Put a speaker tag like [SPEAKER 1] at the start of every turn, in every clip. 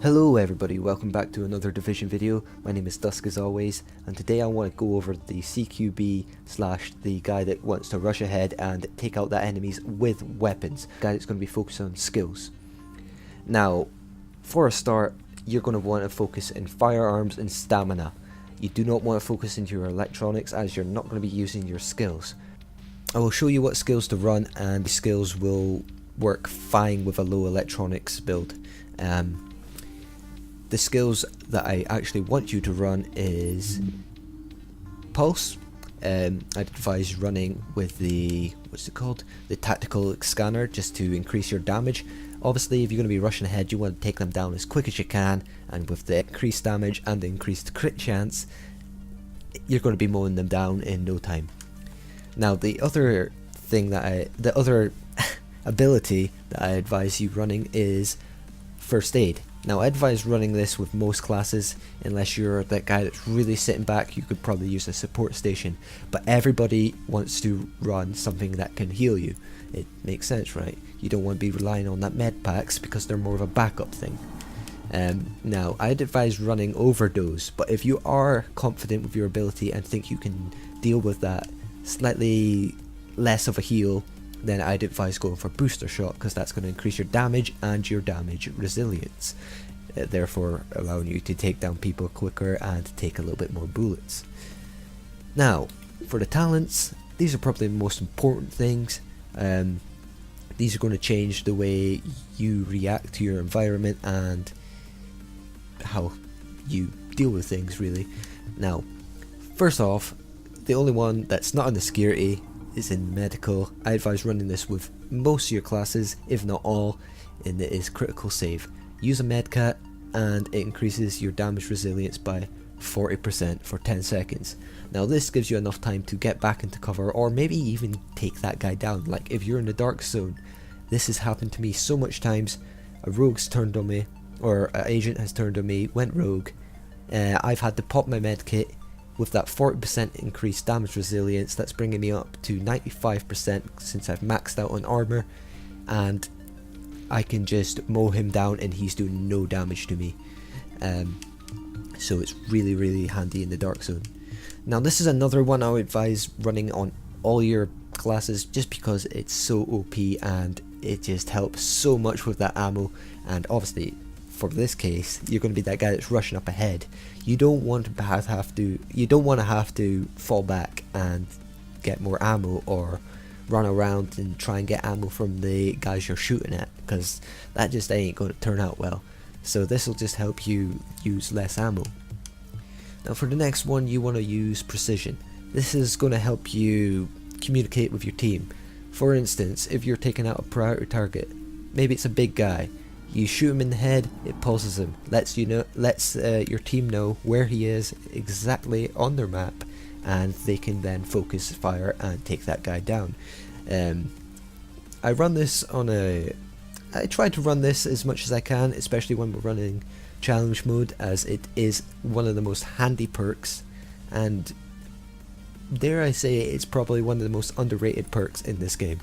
[SPEAKER 1] Hello everybody, welcome back to another Division video. My name is Dusk as always, and today I want to go over the CQB slash the guy that wants to rush ahead and take out the enemies with weapons. The guy that's going to be focused on skills. Now, for a start, you're going to want to focus in firearms and stamina. You do not want to focus into your electronics as you're not going to be using your skills. I will show you what skills to run, and the skills will work fine with a low electronics build. The skills that I actually want you to run is Pulse. I'd advise running with the, the tactical scanner, just to increase your damage. Obviously, if you're going to be rushing ahead, you want to take them down as quick as you can, and with the increased damage and the increased crit chance, you're going to be mowing them down in no time. Now, the other thing that the other ability that I advise you running is First Aid. Now, I advise running this with most classes, unless you're that guy that's really sitting back. You could probably use a support station, but everybody wants to run something that can heal you. It makes sense, right? You don't want to be relying on that med packs because they're more of a backup thing. Now, I'd advise running Overdose, but if you are confident with your ability and think you can deal with that slightly less of a heal, then I'd advise going for Booster Shot, because that's going to increase your damage and your damage resilience, therefore allowing you to take down people quicker and take a little bit more bullets. Now, for the talents, these are probably the most important things. These are going to change the way you react to your environment and how you deal with things, really. Now, first off, the only one that's not in the security is in medical. I advise running this with most of your classes, if not all, and it is critical save. Use a medcat and it increases your damage resilience by 40% for 10 seconds. Now, this gives you enough time to get back into cover, or maybe even take that guy down. Like if you're in the dark zone, this has happened to me so much times. A rogue's turned on me, or an agent has turned on me, went rogue. I've had to pop my medkit. With that 40% increased damage resilience, that's bringing me up to 95% since I've maxed out on armor, and I can just mow him down and he's doing no damage to me. So it's really handy in the dark zone. Now, this is another one I would advise running on all your classes, just because it's so OP and it just helps so much with that ammo. And obviously, for this case, you're going to be that guy that's rushing up ahead. You don't want to have to fall back and get more ammo, or run around and try and get ammo from the guys you're shooting at, because that just ain't going to turn out well. So this will just help you use less ammo. Now, for the next one, you want to use Precision. This is going to help you communicate with your team. For instance, if you're taking out a priority target, maybe it's a big guy. You shoot him in the head, it pulses him, lets your team know where he is exactly on their map, and they can then focus fire and take that guy down. I try to run this as much as I can, especially when we're running challenge mode, as it is one of the most handy perks, and dare I say it's probably one of the most underrated perks in this game.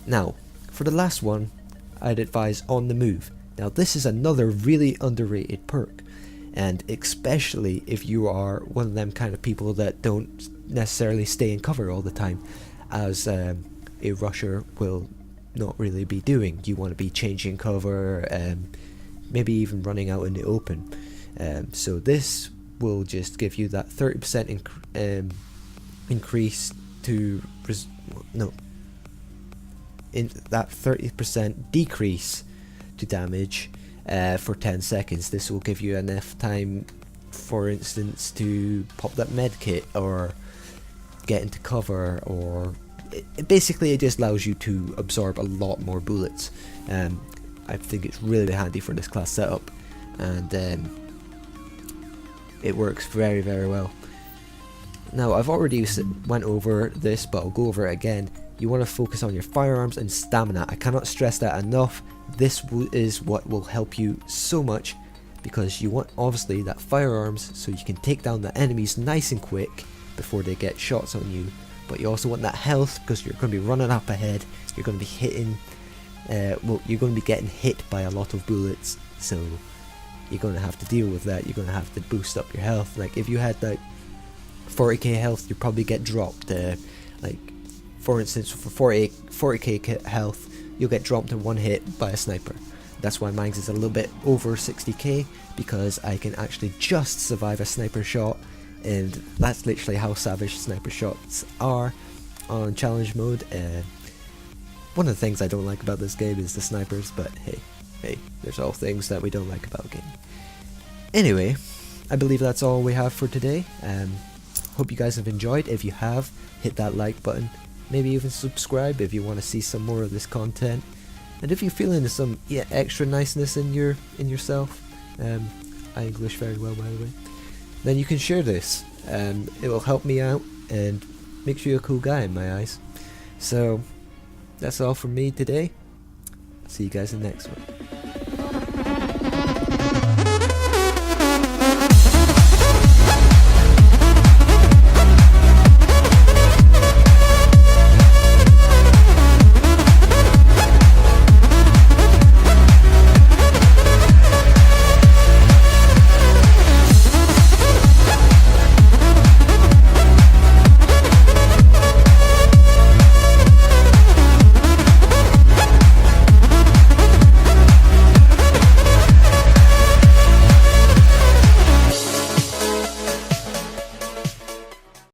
[SPEAKER 1] Now, for the last one, I'd advise On the Move. Now, this is another really underrated perk, and especially if you are one of them kind of people that don't necessarily stay in cover all the time, as a rusher will not really be doing. You want to be changing cover, maybe even running out in the open. So this will just give you that 30% increase to that 30% decrease to damage for 10 seconds. This will give you enough time, for instance, to pop that medkit or get into cover, or basically it just allows you to absorb a lot more bullets. I think it's really handy for this class setup, and it works very well. Now, I've already went over this, but I'll go over it again. You want to focus on your firearms and stamina. I cannot stress that enough. This is what will help you so much, because you want obviously that firearms so you can take down the enemies nice and quick before they get shots on you, but you also want that health, because you're going to be running up ahead, you're going to be hitting, you're going to be getting hit by a lot of bullets, so you're gonna have to deal with that. You're gonna have to boost up your health. Like if you had like 40k health, you probably get dropped. Like for instance, for 40k health, you'll get dropped in one hit by a sniper. That's why mine is a little bit over 60k, because I can actually just survive a sniper shot, and that's literally how savage sniper shots are on challenge mode. One of the things I don't like about this game is the snipers, but hey, there's all things that we don't like about a game. Anyway, I believe that's all we have for today. Hope you guys have enjoyed. If you have, hit that like button. Maybe even subscribe if you want to see some more of this content. And if you're feeling some extra niceness in yourself, I English very well, by the way, then you can share this. It will help me out and makes you a cool guy in my eyes. So that's all from me today. See you guys in the next one.